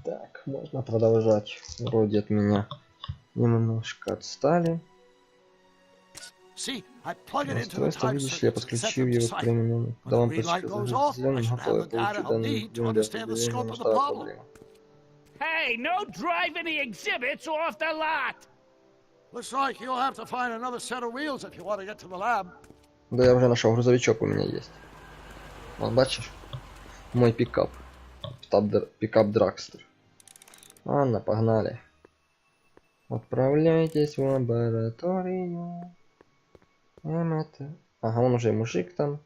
Так, можно продолжать. Вроде от меня немножко отстали. Устройство, видишь ли, я подключил его к применению. Когда вам подсказывает зеленым, готовы получить данные для определения масштаба проблемы. Hey, no driving the exhibits off the lot! Looks like you'll have to find another set of wheels if you want to get to the lab. Да, я уже нашел, грузовичок у меня есть. Вот, бачишь? Мой пикап. Пикап Драгстер. Ладно, погнали. Отправляйтесь в лабораторию. Ага, он уже мужик там.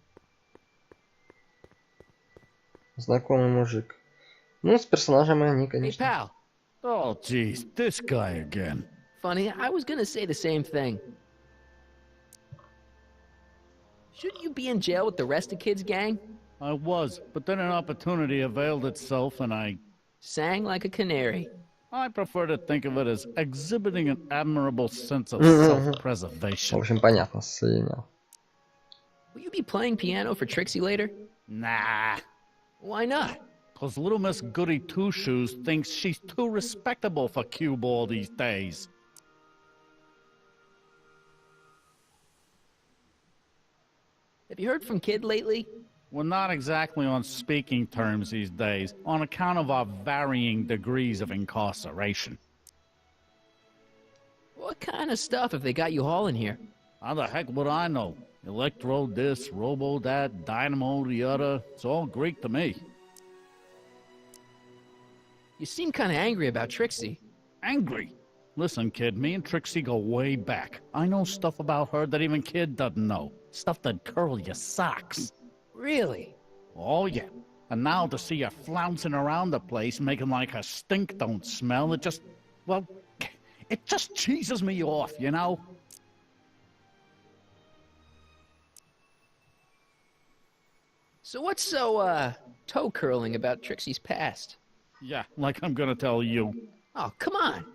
Знакомый мужик. Ну, с персонажами они, Hey, конечно. pal. Oh, geez, this guy again. Funny, I was gonna say the same thing. Shouldn't you be in jail with the rest of kids' gang? I was, but then an opportunity availed itself and I Sang like a canary. prefer to think of it as exhibiting an admirable sense of В self-preservation. общем, понятно, соединял. Will you be playing piano for Trixie later? Nah, Why not? 'cause little Miss Goody Two-Shoes thinks she's too respectable for cue ball these days. Have you heard from Kid lately? We're not exactly on speaking terms these days, on account of our varying degrees of incarceration. What kind of stuff have they got you hauling here? How the heck would I know? Electro this, robo that, dynamo the other. It's all Greek to me. You seem kind of angry about Trixie. Angry? Listen, kid, me and Trixie go way back. I know stuff about her that even Kid doesn't know. Stuff that'd curl your socks. Really? Oh, yeah. And now to see her flouncing around the place, making like her stink don't smell, it just cheeses me off, you know? So what's so, toe curling about Trixie's past? Yeah, like I'm gonna tell you. Oh, come on.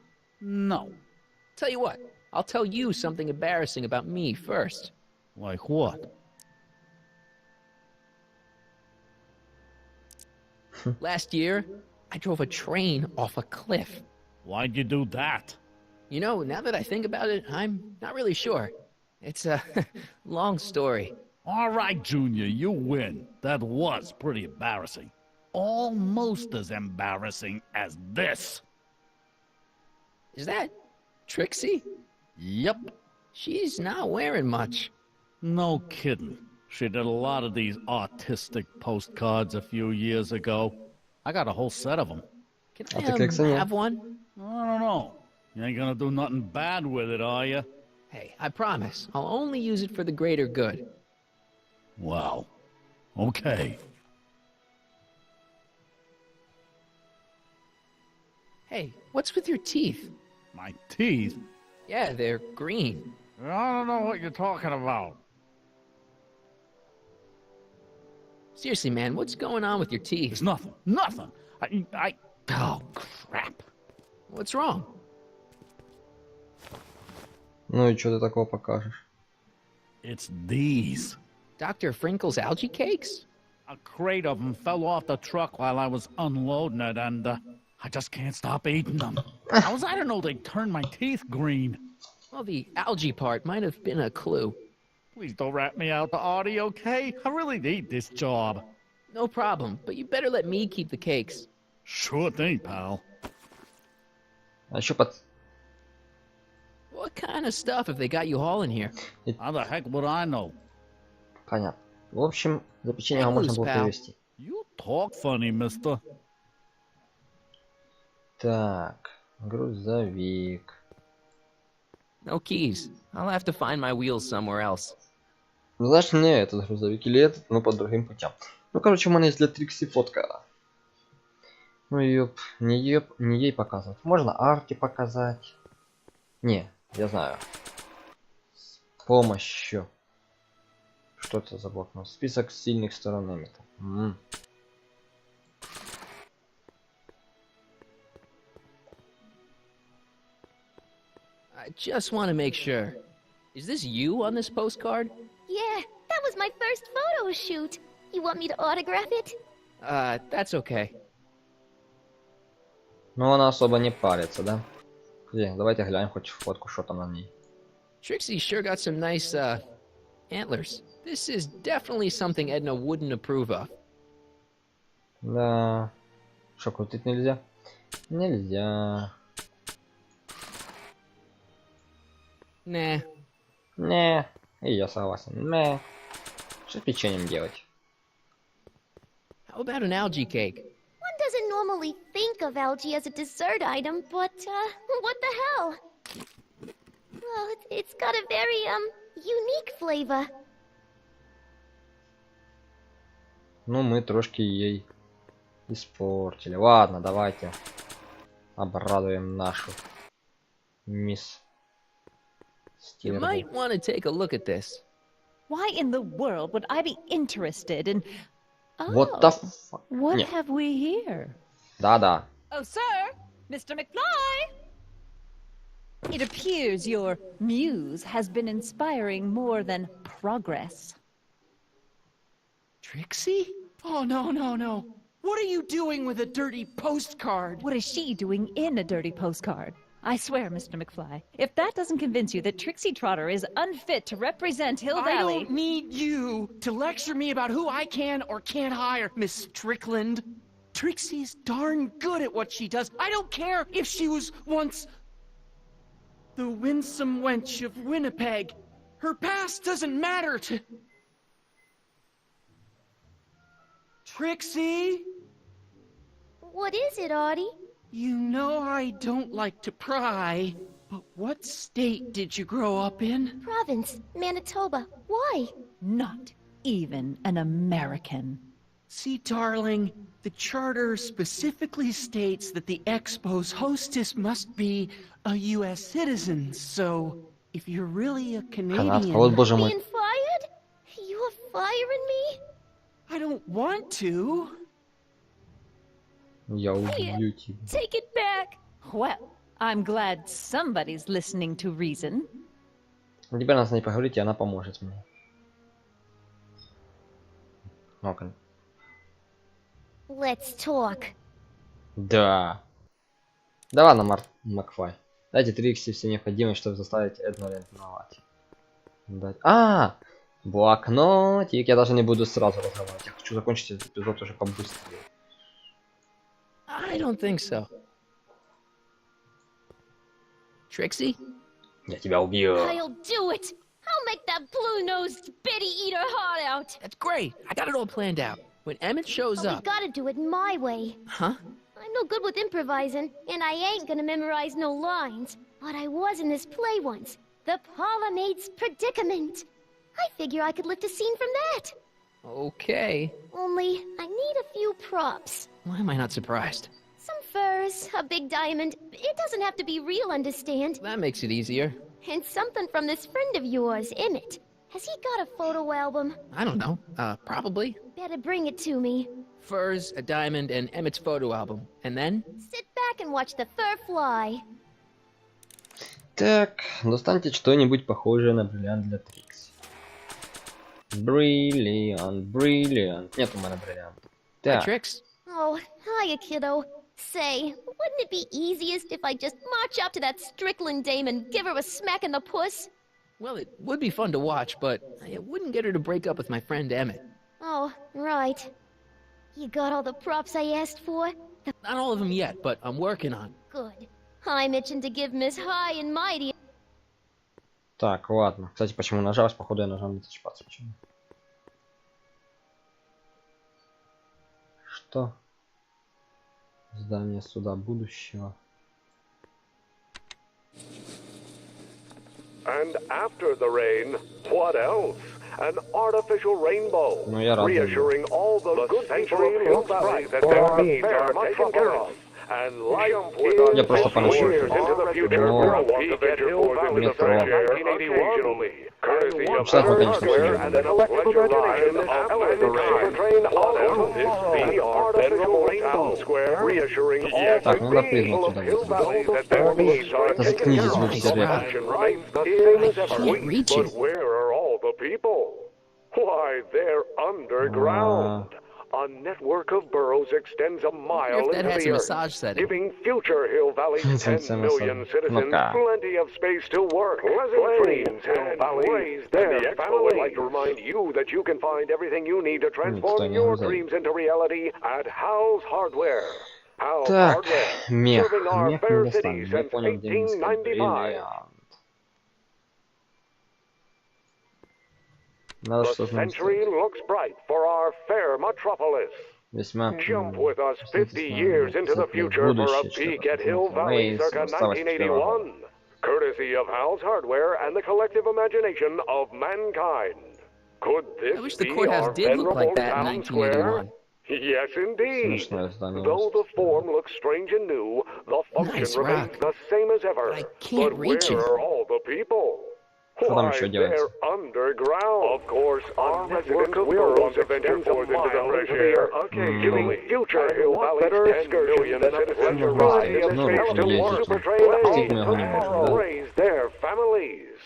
No. Tell you what, I'll tell you something embarrassing about me first. Like what? Last year, I drove a train off a cliff. Why'd you do that? You know, now that I think about it, I'm not really sure. It's a long story. All right, Junior, you win. That was pretty embarrassing. Almost as embarrassing as this. Is that Trixie? Yep. She's not wearing much. No kidding. She did a lot of these artistic postcards a few years ago. I got a whole set of them. Can I'll I take Excel. have one? I don't know. You ain't gonna do nothing bad with it, are you? Hey, I promise. I'll only use it for the greater good. Well, okay. Hey, what's with your teeth? My teeth? Yeah, they're green. I don't know what you're talking about. Seriously, man, what's going on with your teeth? It's nothing. Nothing. Oh, crap. What's wrong? Ну и что ты такого покажешь? It's these. Dr. Frinkle's algae cakes? A crate of them fell off the truck while I was unloading it, and I just can't stop eating them. How was I to know they'd turn my teeth green? Well, the algae part might have been a clue. Please don't rat me out to Artie, okay? I really need this job. No problem, but you better let me keep the cakes. Sure thing, pal. А еще под... What kind of stuff have they got you hauling here? How the heck would I know? Понятно. В общем, за печенье можно было привезти. You talk funny, mister. Так, грузовик. No keys. I'll have to find my wheels somewhere else. Ну, знаешь, не этот грузовик или этот, но по другим путям. Ну, короче, у меня есть для Трикси фотка. Ну, не ей показывать. Можно Арти показать. Не, я знаю. С помощью. Что это за блокнот? Список сильных сторон Эммета. I just want to make sure. Is this you on this postcard? Yeah, that was my first photo shoot. You want me to autograph it? That's okay. Ну, она особо не парится, да? Давайте глянем хоть фотку, что там на ней. Trixie sure got some nice, antlers. This is definitely something Edna wouldn't approve of. Да. Что, крутить нельзя? Нельзя. Nah. Не. И я согласен. Не. Что с печеньем делать? How about an algae cake? One doesn't normally think of algae as a dessert item, but, what the hell? Well, it's got a very, unique flavor. Ну, мы трошки ей испортили. Ладно, давайте обрадуем нашу мисс You Стерву. might want to take a look at this. Why in the world would I be interested in... What the fuck? What Не. have we here? Да-да. Oh, sir! Mr. McFly! It appears your muse has been inspiring more than progress. Trixie? Oh, no, no, no. What are you doing with a dirty postcard? What is she doing in a dirty postcard? I swear, Mr. McFly, if that doesn't convince you that Trixie Trotter is unfit to represent Hill I Valley... don't need you to lecture me about who I can or can't hire, Miss Strickland. Trixie's darn good at what she does. I don't care if she was once the winsome wench of Winnipeg. Her past doesn't matter to... Trixie? What is it, Artie? You know I don't like to pry, but what state did you grow up in? Province, Manitoba. Why? Not even an American. See, darling, the charter specifically states that the Expo's hostess must be a U.S. citizen, so if you're really a Канадка, вот Canadian... боже мой. Being fired? You're firing me? I don't want to. Я убью тебя. Take it back. Well, I'm glad somebody's listening to reason. Теперь надо с ней поговорить, и она поможет мне. Ну-ка. Let's talk. Да. Да ладно, Макфай. Дайте Трикси все необходимое, чтобы заставить Эдну ревновать. Дать. Блокнотик. Я даже не буду сразу разговаривать. Я хочу закончить этот эпизод уже побыстрее. I don't think so. Trixie? Я тебя убью. I'll do it. I'll make that blue-nosed bitty eat her heart out. That's great. I got it all planned out. When Emmett shows But we up... gotta do it my way. Huh? I'm no good with improvising, and I ain't gonna memorize no lines. But I was in this play once. The Parlor Maid's Predicament. I figure I could lift a scene from that. Okay. Only, I need a few props. Why am I not surprised? Some furs, a big diamond. It doesn't have to be real, understand? That makes it easier. And something from this friend of yours, Emmett. Has he got a photo album? I don't know. Probably. Better bring it to me. Furs, a diamond, and Emmett's photo album. And then? Sit back and watch the fur fly. Так, достаньте что-нибудь похожее на бриллиант для Трикси. Бриллиант. Нет у меня бриллианта. Hi, Так. Trix. Oh, hiya, kiddo. Say, wouldn't it be easiest if I just march up to that Strickland dame and give her a smack in the puss? Well, it would be fun to watch, but it wouldn't get her to break up with my friend Emmett. Oh, right. You got all the props I asked for? Not all of them yet, but I'm working on it. Good. I'm itching to give Miss High and Mighty. Так, ладно. Кстати, почему нажалась? Походу я нажал не тачпад. Почему? Что? Здание суда будущего. And after the rain, what else? An artificial rainbow, Ну, я рад. reassuring all the good people of Hill Valley that their needs are taken care of. And life is Я просто поношу. years into the future. Но We'll peak at Hill Valley the метро. fresh air occasionally. Courtesy of Обязательно, Better конечно, Hardware съездим. and an electric line of the rain train on this be artificial rainbow square, reassuring all Так, the надо good прыгнуть people of туда. Hill Valley that their needs are Да taken заткнитесь care вы of. все, The ребята. action remains the I same. can't reach But it. where are all the people? Why, they're underground. a network of burrows extends a mile If that into has the a earth, massage setting. giving future Hill Valley's 10 million citizens plenty of space to work. Pleasant dreams, Hill Valley. And the Expo would like to remind you that you can find everything you need to transform your dreams into reality at Hal's Hardware. Hal's Так, Hardware, мех. serving our Мех fair мы city достанем. Я since понял, где искать 1895. бриллиант. Надо The что знать. century looks bright for our fair metropolis. Весьма Jump with us 50 years into the future for a peek at Hill Valley circa 1981, courtesy of Hal's Hardware and the collective imagination of mankind. Could this I wish the be courthouse our did look like venerable that in town square? 1981. Yes, indeed. Смешное здание. Though the form looks strange and new, the function Nice remains rock. the same as ever. I can't But reach where it. are all the people? Что там Why, еще делается? they're underground. Of course, our residents will want to venture forth into the fresh air, giving future Hill Valley's 10 million citizens a variety of Ну, space to ездить. work, super train, Действительно, не можем, да? raise their families.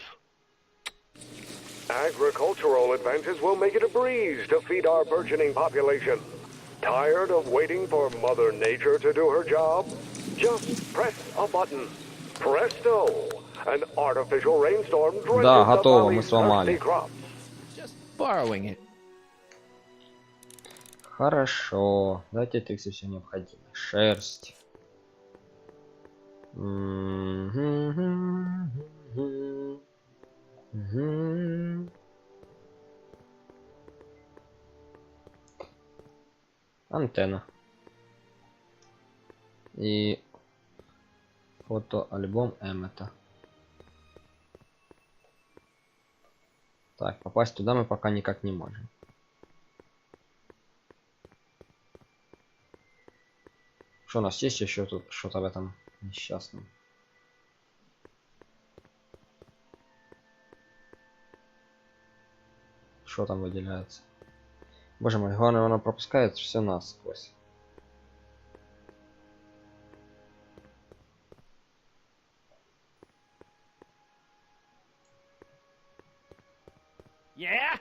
Agricultural advances will make it a breeze to feed our burgeoning population. Tired of waiting for Mother Nature to do her job? Just press a button. Presto! An artificial rainstorm drenches Да, the готово, мы valley's сломали. thirsty crops. Just borrowing it. Хорошо. Дайте Трикси все необходимое. Шерсть. Антенна. И фотоальбом Эммета. Так, попасть туда мы пока никак не можем. Что у нас есть еще тут что-то в этом несчастном? Что там выделяется? Боже мой, главное, оно пропускает все насквозь. Yeah?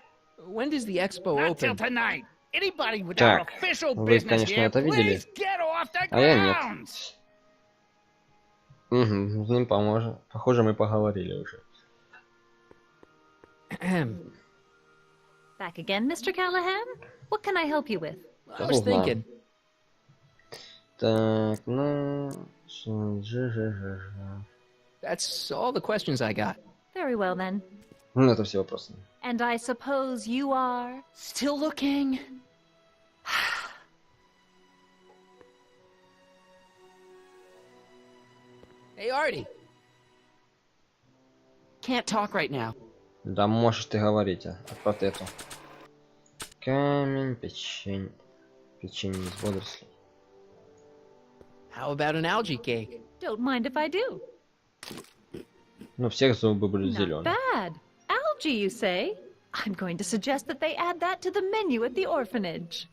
When does the expo Not till open? tonight. Anybody without Так, official вы, business конечно, here, это видели. please get off the А я нет. grounds. Угу, с ним поможем. Похоже, мы поговорили уже. Back again, Mr. Callahan? What can I help you with? I was thinking. Так, ну... That's all the questions I got. Very well, then. Ну, это все вопросы. And I suppose you are... Still looking? Hey, Artie. Can't talk right now. Да можешь ты говорить, отправь эту. Камень, печень. Печенье из водорослей. How about an algae cake? Don't mind if I do. Ну, всех зубы были Not зеленые. bad. Algae, you say? I'm going to suggest that they add that to the menu at the orphanage.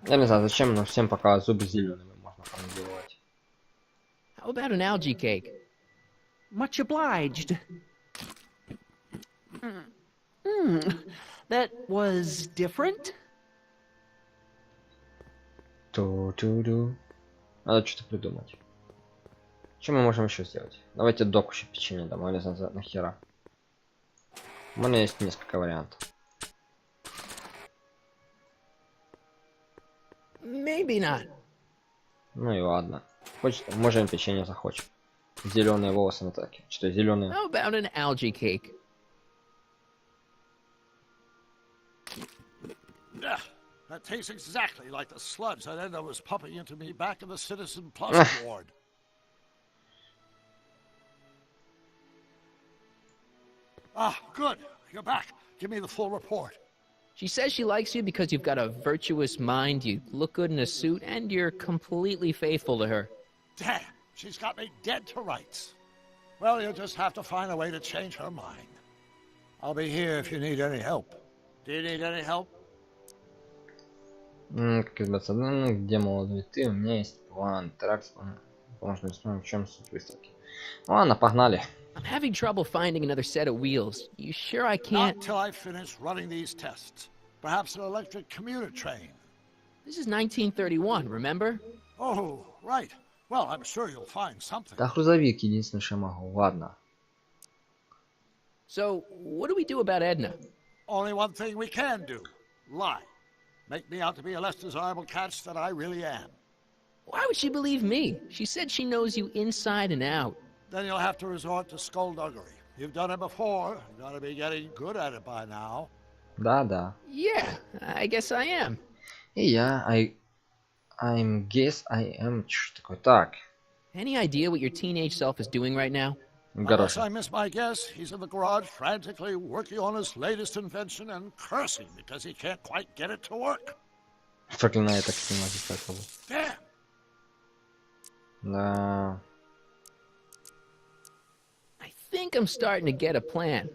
Я не знаю, зачем, но всем пока зубы зелеными можно проделывать. How about an algae cake? Much obliged. That was different? Ту-ту-ду. Надо что-то придумать. Что мы можем еще сделать? Давайте док еще печенье домой, или нахера. У меня есть несколько вариантов. Maybe not. Ну и ладно. Хочет, можем печенье захочем. Зеленые волосы на таке. Что, зеленые? How about an algae cake? Ugh, that tastes exactly like the sludge that Edna was pumping into me back in the Citizen Plus ward. Ah, good. You're back. Give me the full report. She says she likes you because you've got a virtuous mind, you look good in a suit, and you're completely faithful to her. Damn, she's got me dead to rights. Well, you'll just have to find a way to change her mind. I'll be here if you need any help. Do you need any help? Как избавиться от данных, где молодой ты? У меня есть план. Теракс, можно посмотреть, в чем суть выставки. Ладно, погнали. I'm having trouble finding another set of wheels. You sure I Not can't? till I finish running these tests. Perhaps an electric commuter train. This is 1931, remember? Oh, right. Well, I'm sure you'll find something. Да грузовик единственное, что могу. Ладно. So, what do we do about Edna? Only one thing we can do. Lie. Make me out to be a less desirable catch than I really am. Why would she believe me? She said she knows you inside and out. Then you'll have to resort to skullduggery. You've done it before. You gotta be getting good at it by now. Да. Yeah, I guess I am. И я, I'm guess I am. Что такое? Так. Any idea what your teenage self is doing right now? Unless I miss my guess, he's in the garage frantically working on his latest invention and cursing because he can't quite get it to work. Проклинаю так сильно. Damn! Да. I think I'm starting to get a plan.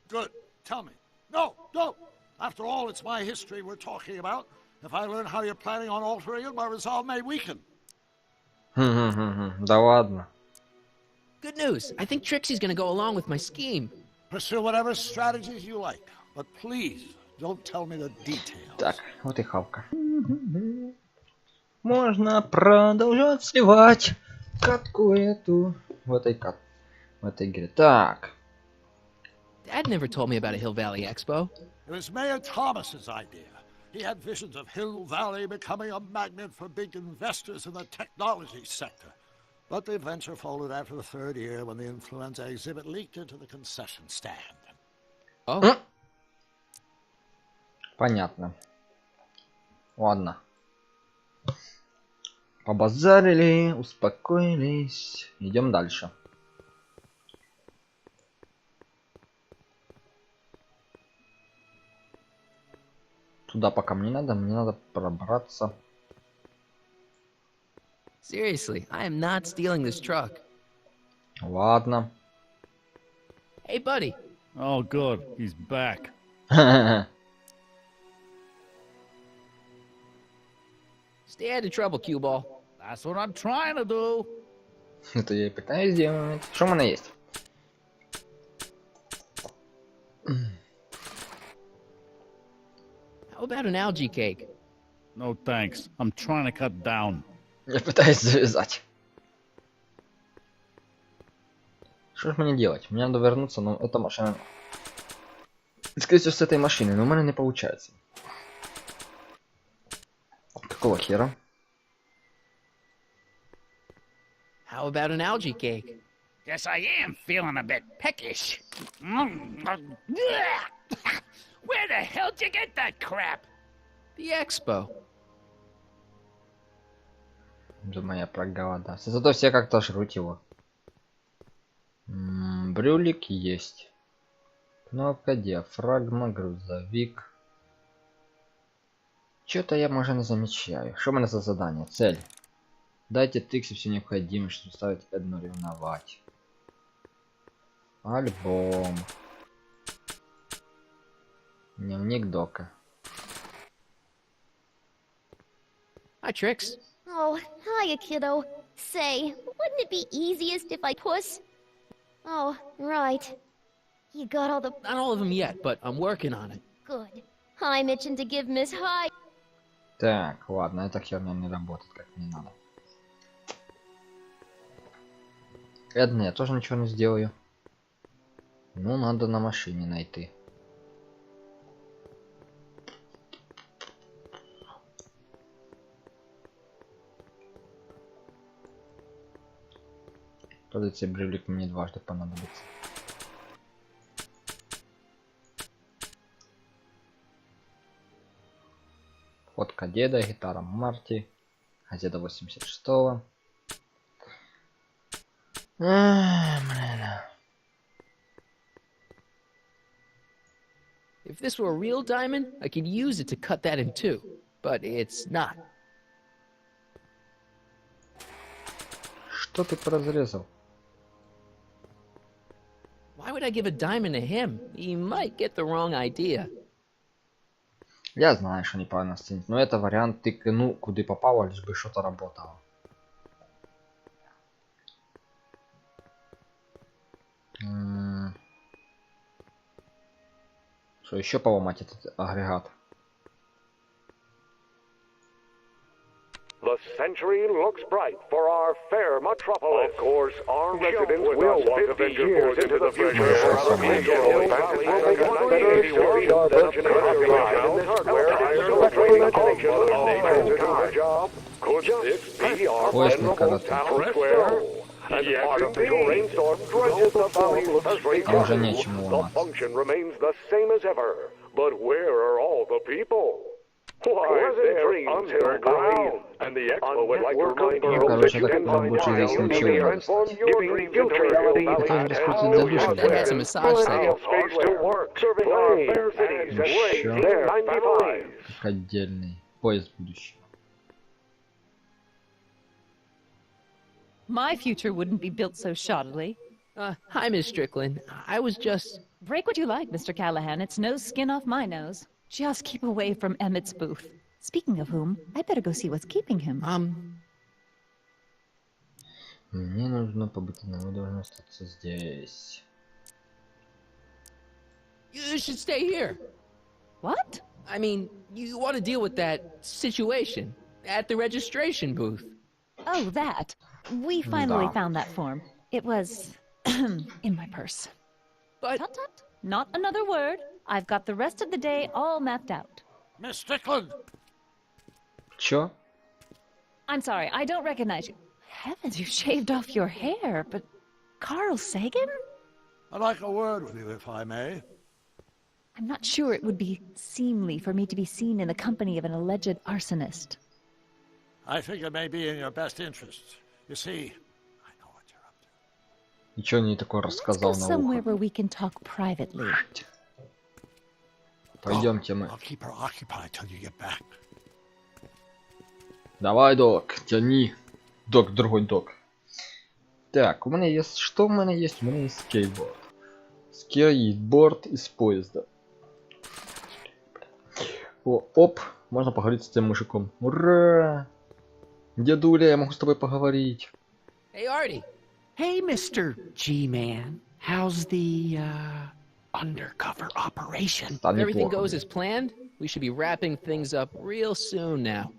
Good. Tell me. No, don't. After all, it's my history we're talking about. If I learn how you're planning on altering it, my resolve may weaken. Да ладно. Good news. I think Trixie's gonna go along with my scheme. Pursue whatever strategies you like, but please don't tell me the details. Так, вот и хавка. Можно продолжать сливать катку эту в этой игре. Так. Dad never told me about a Hill Valley Expo. It was Mayor Thomas's idea. He had visions of Hill Valley becoming a magnet for big investors in the technology sector. But the venture folded after the third year when the influenza exhibit leaked into the concession stand. Oh. Понятно. Ладно. Побазарили, успокоились. Идем дальше. Туда пока мне надо пробраться. Seriously, I am not stealing this truck. Ладно. Hey, buddy. Oh, good. He's back. Stay out of trouble, cue ball. That's what I'm trying to do. Это я и пытаюсь сделать. Что у меня есть? How about an algae cake? No thanks. I'm trying to cut down. Я пытаюсь завязать. Что ж мне делать? Мне надо вернуться, но эта машина... Скорее всего, с этой машиной, но у меня не получается. Какого хера? How about an algae cake? Guess I am feeling a bit peckish. Where the hell did you get that crap? The expo. Думаю, я проголодался. Зато все как-то жрут его. Брюлик есть. Кнопка, диафрагма, грузовик. Что-то я, может, не замечаю. Что у меня за задание? Цель. Дайте Трикси все необходимое, чтобы ставить одну ревновать. Альбом. Дневник Дока. Hi, Trix. Oh, hiya, kiddo. Say, wouldn't it be easiest if I puss? Oh, right. You got all the... Not all of them yet, but I'm working on it. Good. I'm itching to give Miss High... Так, ладно, эта херня не работает как мне надо. Ладно, я тоже ничего не сделаю. Ну, надо на машине найти. Подойти брюлик мне дважды понадобится. Фотка деда, гитара Марти, газета 86-го. If this were a real diamond, I could use it to cut that in two. But it's not. Что ты разрезал? Why would I give a diamond to him? He might get the wrong idea. Я знаю, что неправильно сценить, но это вариант тыкну куда попало, лишь бы что-то работало. Что еще поломать этот агрегат? The century looks bright for our fair metropolis. Of course, our residents will want to venture forth into the future. Could this be our venerable town square? And artificial rainstorm drenches the valley with straight water. The function remains the same as ever. But where are all the people? Why, they're underground, and the Expo would like to remind you that you can find transform your dreams into reality and That's a massage site. space to work, serving our fair cities and ways there 95. Как отдельный поезд будущего. My future wouldn't be built so shoddily. Hi, Miss Strickland. I was just... Break what you like, Mr. Callahan. It's no skin off my nose. Just keep away from Emmett's booth. Speaking of whom, I better go see what's keeping him. Мне нужно побыть, но мы должны остаться здесь. You should stay here. What? I mean, you want to deal with that situation at the registration booth. Oh, that. We finally Da. found that form. It was in my purse. But Tut tut. Not another word. I've got the rest of the day all mapped out. Miss Strickland! Чё? I'm sorry, I don't recognize you. Heavens, you shaved off your hair, but Carl Sagan? I'd like a word with you, if I may. I'm not sure it would be seemly for me to be seen in the company of an alleged arsonist. I think it may be in your best interests. You see, I know what you're up to. Ничего не такое Let's go рассказал на somewhere ухо. where we can talk privately. Пойдемте мы. I'll keep her occupied till you get back. Давай, док, тяни. Док, другой док. Так, у меня есть... Что у меня есть? У меня есть скейтборд. Скейтборд из поезда. О, оп, можно поговорить с тем мужиком. Ура! Дедуля, я могу с тобой поговорить. hey, Artie. Hey, Mr. G-Man. How's the, undercover operation? Да, If everything неплохо. goes as planned, we should be wrapping things up real soon now.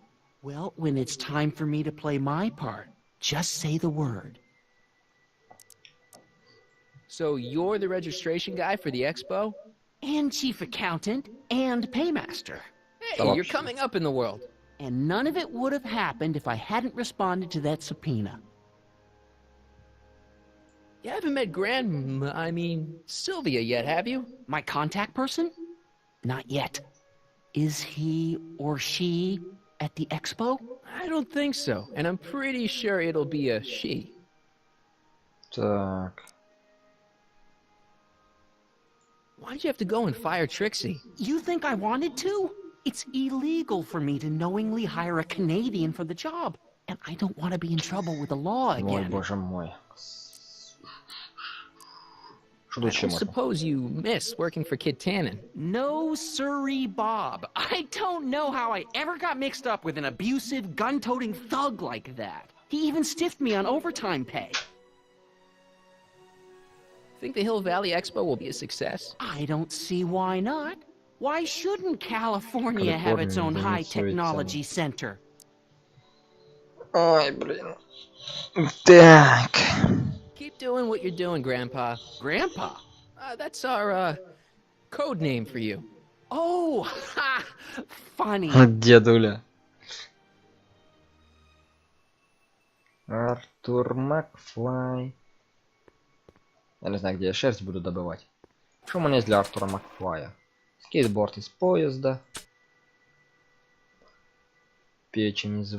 Well, when it's time for me to play my part, just say the word. So you're the registration guy for the expo? And chief accountant and paymaster. Hey, you're coming up in the world. And none of it would have happened if I hadn't responded to that subpoena. You haven't met Sylvia yet, have you? My contact person? Not yet. Is he or she at the expo? I don't think so, and I'm pretty sure it'll be a she. Так. Why'd you have to go and fire Trixie? You think I wanted to? It's illegal for me to knowingly hire a Canadian for the job. And I don't want to be in trouble with the law Мой again. боже мой. Что I тут еще don't можно? suppose you miss working for Kid Tannen. No siree, Bob. I don't know how I ever got mixed up with an abusive, gun-toting thug like that. He even stiffed me on overtime pay. Think the Hill Valley Expo will be a success? I don't see why not. Why shouldn't California have its own California high-technology center? Ой, блин. Так. Keep doing what you're doing, Grandpa. Grandpa? That's our, code name for you. Oh, ha! Funny. Дедуля. Артур Макфлай. Я не знаю, где я шерсть буду добывать. Что у меня есть для Артура Макфлая? Скейтборд из поезда. Печень из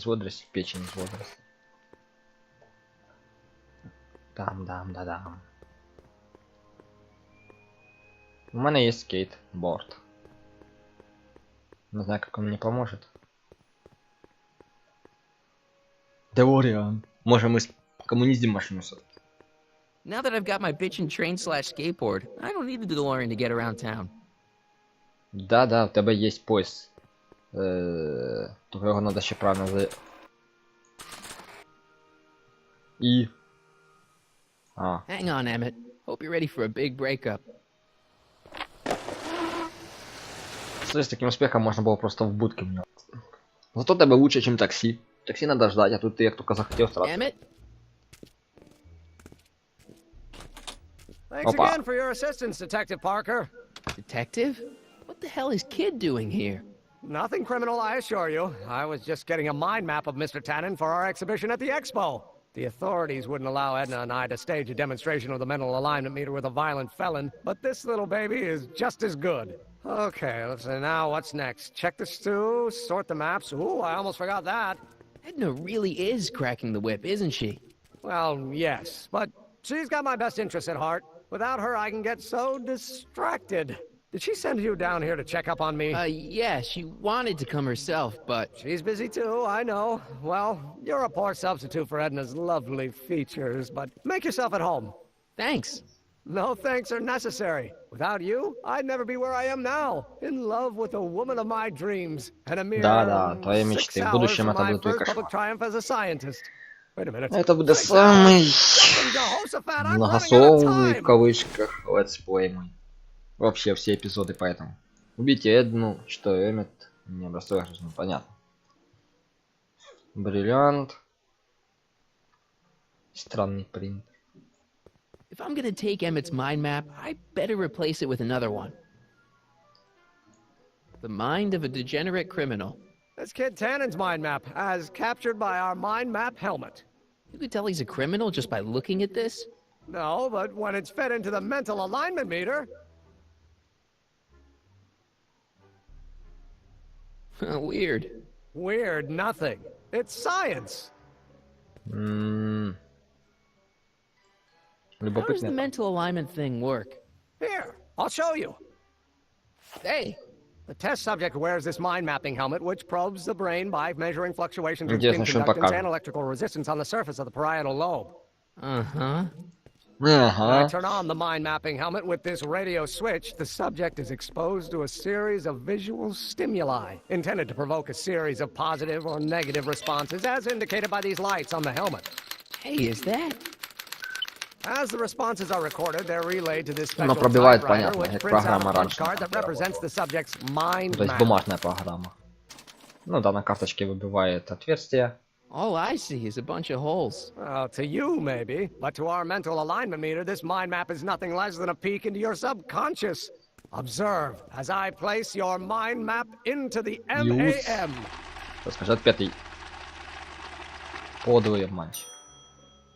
водорослей. Печень из водорослей. Дам. У меня есть скейтборд. Не знаю, как он мне поможет. Деориан. Может, мы коммуниздим машину все-таки. Now that I've got my bitchin' train/skateboard, I don't need a DeLorean to get around town. Да, у тебя есть поезд. Только его надо еще правильно Hang on, Emmett. Hope you're ready for a big breakup. С таким успехом можно было просто в будке мне. Зато тебе лучше, чем такси. Такси надо ждать, а тут ты как только захотел сразу. Damn it. Thanks Опа. again for your assistance, Detective Parker. Detective? What the hell is Kid doing here? Nothing criminal, I assure you. I was just getting a mind map of Mr. Tannen for our exhibition at the expo. The authorities wouldn't allow Edna and I to stage a demonstration of the mental alignment meter with a violent felon, but this little baby is just as good. Okay, let's see now what's next. Check the stew, sort the maps. Ooh, I almost forgot that. Edna really is cracking the whip, isn't she? Well, yes, but she's got my best interests at heart. Without her, I can get so distracted. Did she send you down here to check up on me? Yeah, she wanted to come herself, but... She's busy too, I know. Well, you're a poor substitute for Edna's lovely features, but make yourself at home. Thanks. No thanks are necessary. Without you, I'd never be where I am now. In love with the woman of my dreams. And a mere Да, твои 6 мечты. В hours будущем from это my будет твой first кошмар. public triumph as a scientist. Wait a minute. Это будет 6 самый hours? Jehoshaphat, I'm running out of многословный в time. кавычках летсплей мой. Вообще все эпизоды поэтому. Убейте Эдну, что Эммет не образцовый гражданин, понятно. Бриллиант. Странный принт. If I'm gonna take Emmett's mind map, I better replace it with another one. The mind of a degenerate criminal. That's Kid Tannen's mind map, as captured by our mind map helmet. You could tell he's a criminal just by looking at this? No, but when it's fed into the mental alignment meter... Weird. Weird nothing. It's science. How does the mental alignment thing work? Here, I'll show you. Hey! The test subject wears this mind mapping helmet, which probes the brain by measuring fluctuations in Интересно, что skin им conductance покажут. and electrical resistance on the surface of the parietal lobe. Uh-huh. When I Ага. turn on the mind mapping helmet with this radio switch, the subject is exposed to a series of visual stimuli intended to provoke a series of positive or negative responses, as indicated by these lights on the helmet. Hey, is that... As the responses are recorded, they're relayed to this Ну, special пробивает, typewriter, понятно, which как prints out a программа punch раньше card that represents the subject's mind То есть map. бумажная программа. Ну да, на карточке выбивает отверстие. All I see is a bunch of holes. Well, to you, maybe. But to our mental alignment meter, this mind map is nothing less than a peek into your subconscious. Observe as I place your mind map into the MAM. Расскажи, отпетый. Кодовый обманщик.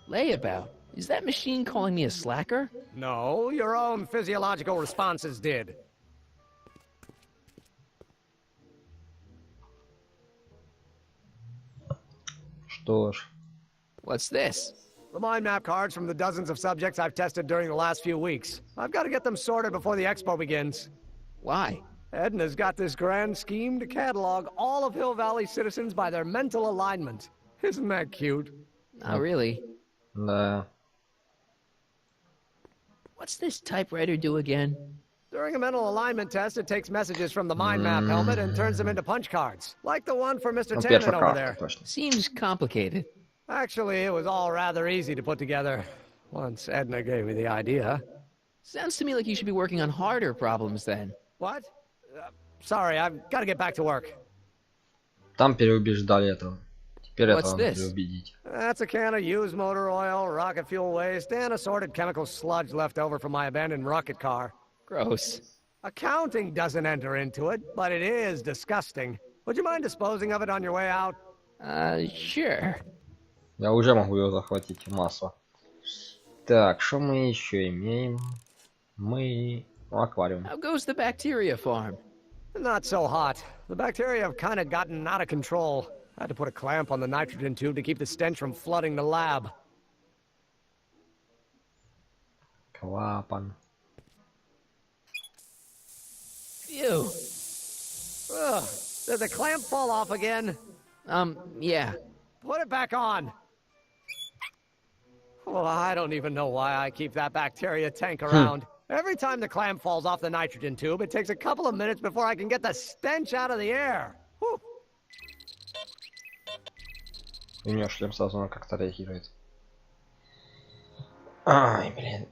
Layabout. Is that machine calling me a slacker? No, your own physiological responses did. Что ж. What's this? The mind map cards from the dozens of subjects I've tested during the last few weeks. I've got to get them sorted before the expo begins. Why? Edna's got this grand scheme to catalog all of Hill Valley citizens by their mental alignment. Isn't that cute? Not really. Да. What's this typewriter do again? During a mental alignment test, it takes messages from the mind map helmet and turns them into punch cards, like the one for Mr. Ну, Tannen первая over карта, there. точно. Seems complicated. Actually, it was all rather easy to put together, once Edna gave me the idea. Sounds to me like you should be working on harder problems then. What? Sorry, I've got to get back to work. Там переубеждали этого. Теперь What's этого надо this? переубедить. That's a can of used motor oil, rocket fuel waste, and assorted chemical sludge left over from my abandoned rocket car. Gross. Accounting doesn't enter into it, but it is disgusting. Would you mind disposing of it on your way out? Sure. Я уже могу ее захватить, масло. Так, что мы еще имеем? Мы... Ну, аквариум. How goes the bacteria farm? Not so hot. The bacteria have kind of gotten out of control. I had to put a clamp on the nitrogen tube to keep the stench from flooding the lab. Клапан. Ew. Ugh. Did the clamp fall off again? Yeah. Put it back on. Well, I don't even know why I keep that bacteria tank around. Every time the clamp falls off the nitrogen tube, it takes a couple of minutes before I can get the stench out of the air. Whew. У нее шлем сразу она как-то реагирует. Ай, блин.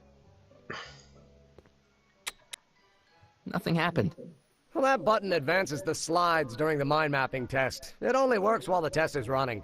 Nothing happened. Well, that button advances the slides during the mind mapping test. It only works while the test is running.